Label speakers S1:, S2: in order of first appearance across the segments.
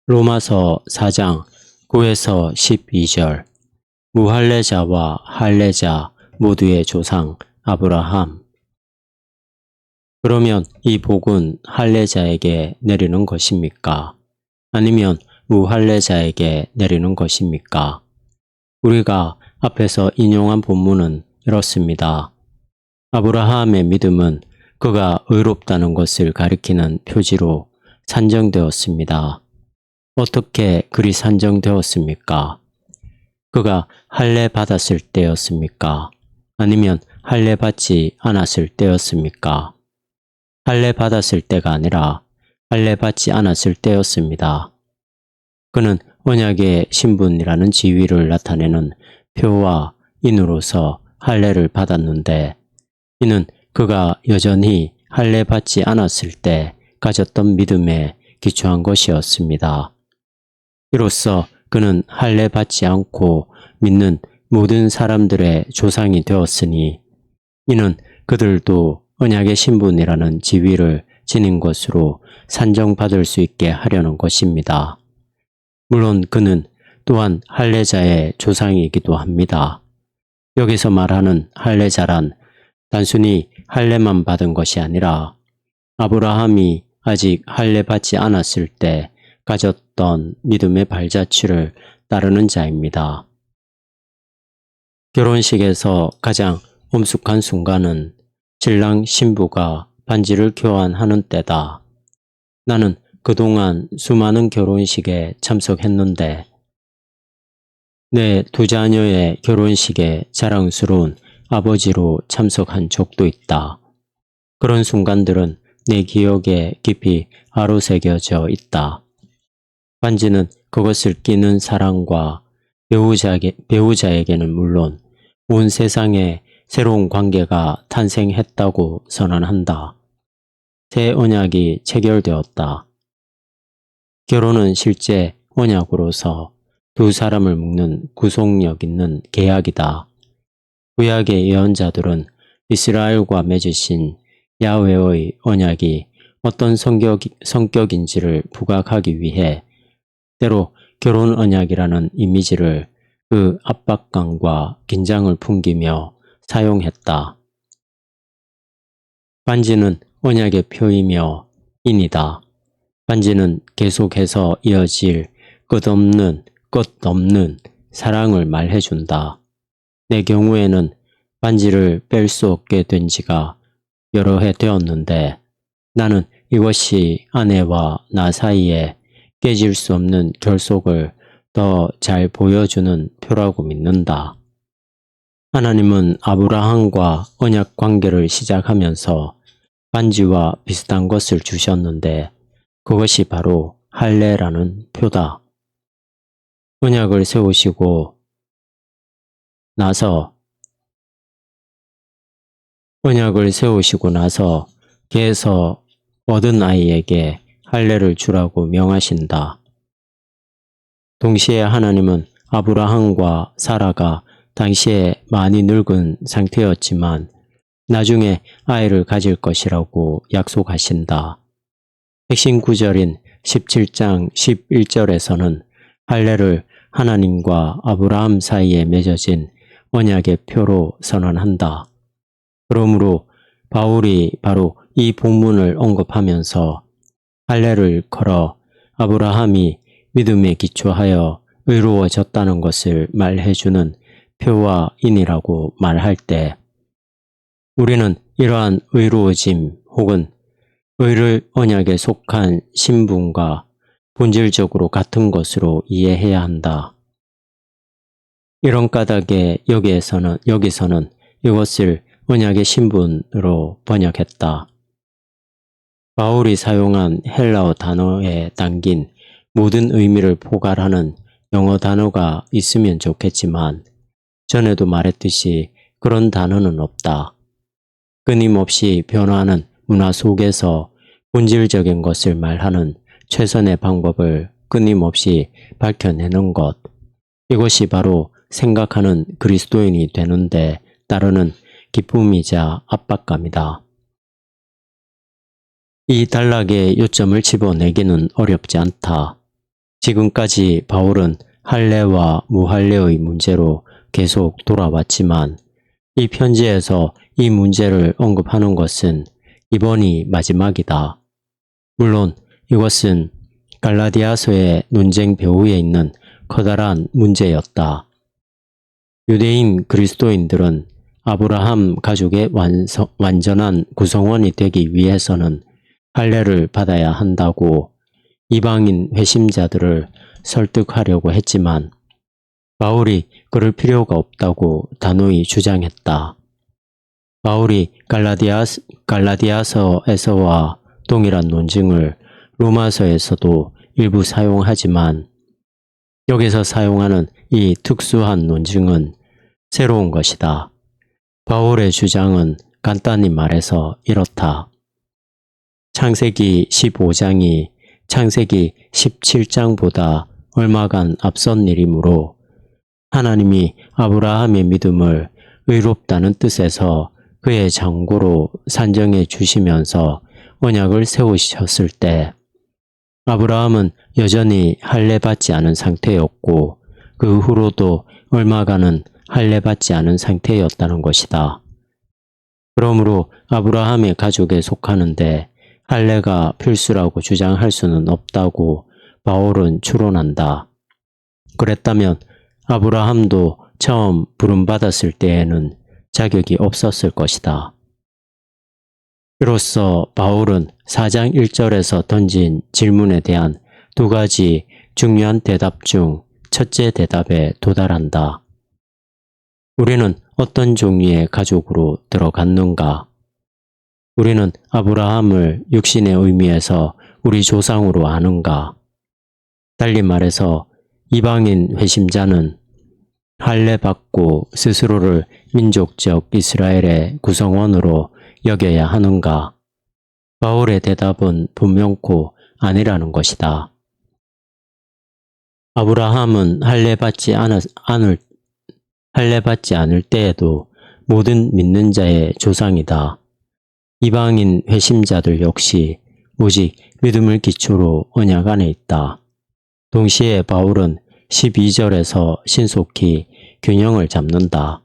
S1: 로마서 4장 9에서 12절. 무할례자와 할례자 모두의 조상 아브라함. 그러면 이 복은 할례자에게 내리는 것입니까? 아니면 무할례자에게 내리는 것입니까? 우리가 앞에서 인용한 본문은 이렇습니다. 아브라함의 믿음은 그가 의롭다는 것을 가리키는 표지로 산정되었습니다. 어떻게 그리 산정되었습니까? 그가 할례 받았을 때였습니까? 아니면 할례 받지 않았을 때였습니까? 할례 받았을 때가 아니라 할례 받지 않았을 때였습니다. 그는 언약의 신분이라는 지위를 나타내는 표와 인으로서 할례를 받았는데, 이는 그가 여전히 할례 받지 않았을 때 가졌던 믿음에 기초한 것이었습니다. 이로써 그는 할례 받지 않고 믿는 모든 사람들의 조상이 되었으니, 이는 그들도 언약의 신분이라는 지위를 지닌 것으로 산정받을 수 있게 하려는 것입니다. 물론 그는 또한 할례자의 조상이기도 합니다. 여기서 말하는 할례자란 단순히 할례만 받은 것이 아니라 아브라함이 아직 할례 받지 않았을 때 가졌던 믿음의 발자취를 따르는 자입니다. 결혼식에서 가장 엄숙한 순간은 신랑 신부가 반지를 교환하는 때다. 나는 그동안 수많은 결혼식에 참석했는데 내 두 자녀의 결혼식에 자랑스러운 아버지로 참석한 적도 있다. 그런 순간들은 내 기억에 깊이 아로새겨져 있다. 반지는 그것을 끼는 사람과 배우자에게는 물론 온 세상에 새로운 관계가 탄생했다고 선언한다. 새 언약이 체결되었다. 결혼은 실제 언약으로서 두 사람을 묶는 구속력 있는 계약이다. 구약의 예언자들은 이스라엘과 맺으신 야훼의 언약이 어떤 성격인지를 부각하기 위해 때로 결혼 언약이라는 이미지를 그 압박감과 긴장을 풍기며 사용했다. 반지는 언약의 표이며 인이다. 반지는 계속해서 이어질 끝없는 사랑을 말해준다. 내 경우에는 반지를 뺄 수 없게 된 지가 여러 해 되었는데, 나는 이것이 아내와 나 사이에 깨질 수 없는 결속을 더 잘 보여주는 표라고 믿는다. 하나님은 아브라함과 언약 관계를 시작하면서 반지와 비슷한 것을 주셨는데, 그것이 바로 할례라는 표다. 언약을 세우시고 나서 개에서 얻은 아이에게 할례를 주라고 명하신다. 동시에 하나님은 아브라함과 사라가 당시에 많이 늙은 상태였지만 나중에 아이를 가질 것이라고 약속하신다. 핵심 구절인 17장 11절에서는 할례를 하나님과 아브라함 사이에 맺어진 언약의 표로 선언한다. 그러므로 바울이 바로 이 본문을 언급하면서 할례를 걸어 아브라함이 믿음에 기초하여 의로워졌다는 것을 말해주는 표와 인이라고 말할 때, 우리는 이러한 의로워짐 혹은 의를 언약에 속한 신분과 본질적으로 같은 것으로 이해해야 한다. 이런 까닭에 여기서는 이것을 언약의 신분으로 번역했다. 바울이 사용한 헬라어 단어에 담긴 모든 의미를 포괄하는 영어 단어가 있으면 좋겠지만, 전에도 말했듯이 그런 단어는 없다. 끊임없이 변화하는 문화 속에서 본질적인 것을 말하는 최선의 방법을 끊임없이 밝혀내는 것, 이것이 바로 생각하는 그리스도인이 되는데 따르는 기쁨이자 압박감이다. 이 단락에 요점을 집어내기는 어렵지 않다. 지금까지 바울은 할례와 무할례의 문제로 계속 돌아왔지만 이 편지에서 이 문제를 언급하는 것은 이번이 마지막이다. 물론 이것은 갈라디아서의 논쟁 배후에 있는 커다란 문제였다. 유대인 그리스도인들은 아브라함 가족의 완전한 구성원이 되기 위해서는 할례를 받아야 한다고 이방인 회심자들을 설득하려고 했지만 바울이 그럴 필요가 없다고 단호히 주장했다. 바울이 갈라디아서에서와 동일한 논증을 로마서에서도 일부 사용하지만 여기서 사용하는 이 특수한 논증은 새로운 것이다. 바울의 주장은 간단히 말해서 이렇다. 창세기 15장이 창세기 17장보다 얼마간 앞선 일이므로 하나님이 아브라함의 믿음을 의롭다는 뜻에서 그의 장고로 산정해 주시면서 언약을 세우셨을 때 아브라함은 여전히 할례받지 않은 상태였고 그 후로도 얼마간은 할례받지 않은 상태였다는 것이다. 그러므로 아브라함의 가족에 속하는데 할례가 필수라고 주장할 수는 없다고 바울은 추론한다. 그랬다면 아브라함도 처음 부름받았을 때에는 자격이 없었을 것이다. 이로써 바울은 4장 1절에서 던진 질문에 대한 두 가지 중요한 대답 중 첫째 대답에 도달한다. 우리는 어떤 종류의 가족으로 들어갔는가? 우리는 아브라함을 육신의 의미에서 우리 조상으로 아는가? 달리 말해서 이방인 회심자는 할례 받고 스스로를 민족적 이스라엘의 구성원으로 여겨야 하는가? 바울의 대답은 분명코 아니라는 것이다. 아브라함은 할례받지 않을 때에도 모든 믿는 자의 조상이다. 이방인 회심자들 역시 오직 믿음을 기초로 언약 안에 있다. 동시에 바울은 12절에서 신속히 균형을 잡는다.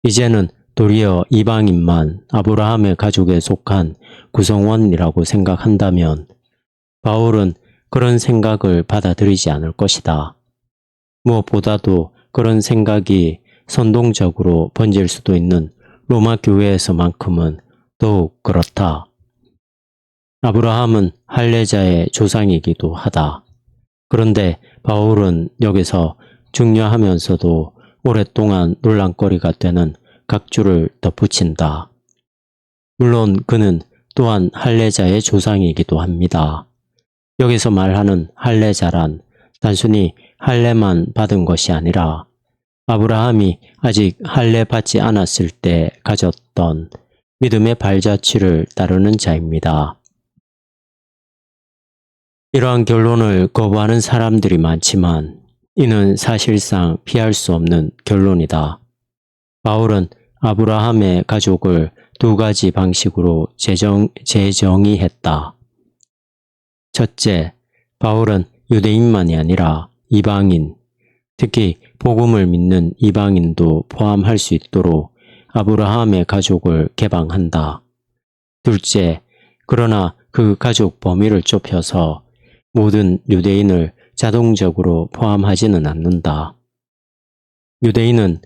S1: 이제는 도리어 이방인만 아브라함의 가족에 속한 구성원이라고 생각한다면 바울은 그런 생각을 받아들이지 않을 것이다. 무엇보다도 그런 생각이 선동적으로 번질 수도 있는 로마 교회에서만큼은 더욱 그렇다. 아브라함은 할례자의 조상이기도 하다. 그런데 바울은 여기서 중요하면서도 오랫동안 논란거리가 되는 각주를 덧붙인다. 물론 그는 또한 할례자의 조상이기도 합니다. 여기서 말하는 할례자란 단순히 할례만 받은 것이 아니라 아브라함이 아직 할례 받지 않았을 때 가졌던 믿음의 발자취를 따르는 자입니다. 이러한 결론을 거부하는 사람들이 많지만 이는 사실상 피할 수 없는 결론이다. 바울은 아브라함의 가족을 두 가지 방식으로 재정의했다. 첫째, 바울은 유대인만이 아니라 이방인, 특히 복음을 믿는 이방인도 포함할 수 있도록 아브라함의 가족을 개방한다. 둘째, 그러나 그 가족 범위를 좁혀서 모든 유대인을 자동적으로 포함하지는 않는다. 유대인은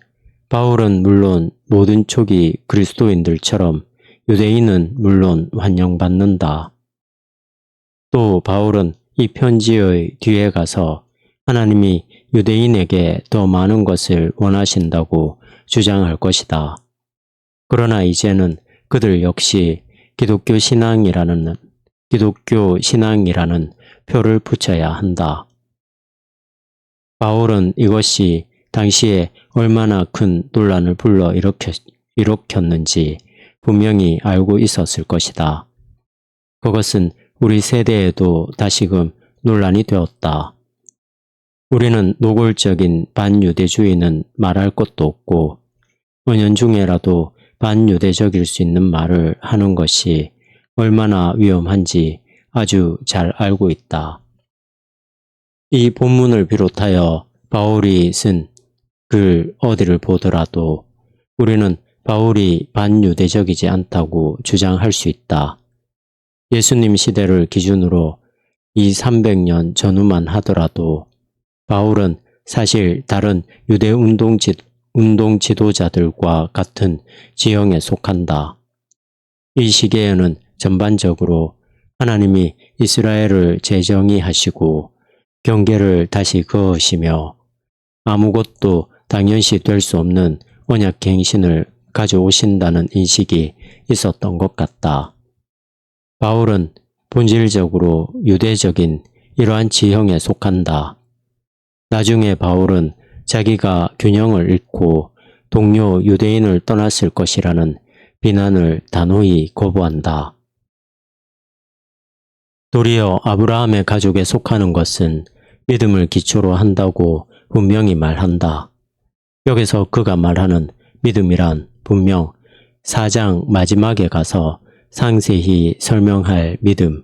S1: 바울은 물론 모든 초기 그리스도인들처럼 유대인은 물론 환영받는다. 또 바울은 이 편지의 뒤에 가서 하나님이 유대인에게 더 많은 것을 원하신다고 주장할 것이다. 그러나 이제는 그들 역시 기독교 신앙이라는 표를 붙여야 한다. 바울은 이것이 당시에 얼마나 큰 논란을 불러 일으켰는지 분명히 알고 있었을 것이다. 그것은 우리 세대에도 다시금 논란이 되었다. 우리는 노골적인 반유대주의는 말할 것도 없고 은연중에라도 반유대적일 수 있는 말을 하는 것이 얼마나 위험한지 아주 잘 알고 있다. 이 본문을 비롯하여 바울이 쓴 글 어디를 보더라도 우리는 바울이 반유대적이지 않다고 주장할 수 있다. 예수님 시대를 기준으로 이 300년 전후만 하더라도 바울은 사실 다른 유대 운동 지도자들과 같은 지형에 속한다. 이 시기에는 전반적으로 하나님이 이스라엘을 재정의하시고 경계를 다시 그으시며 아무것도 당연시 될 수 없는 언약 갱신을 가져오신다는 인식이 있었던 것 같다. 바울은 본질적으로 유대적인 이러한 지형에 속한다. 나중에 바울은 자기가 균형을 잃고 동료 유대인을 떠났을 것이라는 비난을 단호히 거부한다. 도리어 아브라함의 가족에 속하는 것은 믿음을 기초로 한다고 분명히 말한다. 여기서 그가 말하는 믿음이란 분명 4장 마지막에 가서 상세히 설명할 믿음,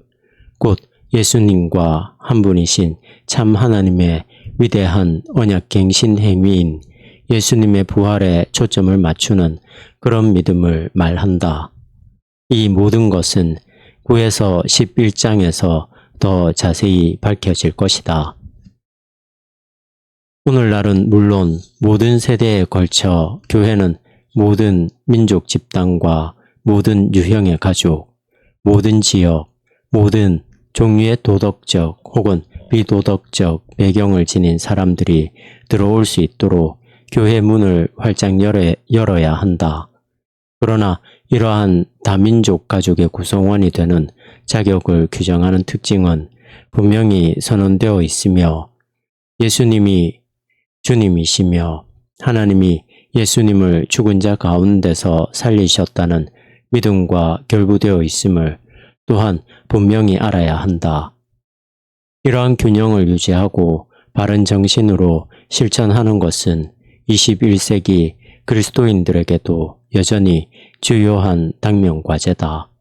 S1: 곧 예수님과 한 분이신 참 하나님의 위대한 언약 갱신 행위인 예수님의 부활에 초점을 맞추는 그런 믿음을 말한다. 이 모든 것은 9에서 11장에서 더 자세히 밝혀질 것이다. 오늘날은 물론 모든 세대에 걸쳐 교회는 모든 민족 집단과 모든 유형의 가족, 모든 지역, 모든 종류의 도덕적 혹은 비도덕적 배경을 지닌 사람들이 들어올 수 있도록 교회 문을 활짝 열어야 한다. 그러나 이러한 다민족 가족의 구성원이 되는 자격을 규정하는 특징은 분명히 선언되어 있으며 예수님이 주님이시며 하나님이 예수님을 죽은 자 가운데서 살리셨다는 믿음과 결부되어 있음을 또한 분명히 알아야 한다. 이러한 균형을 유지하고 바른 정신으로 실천하는 것은 21세기 그리스도인들에게도 여전히 주요한 당면 과제다.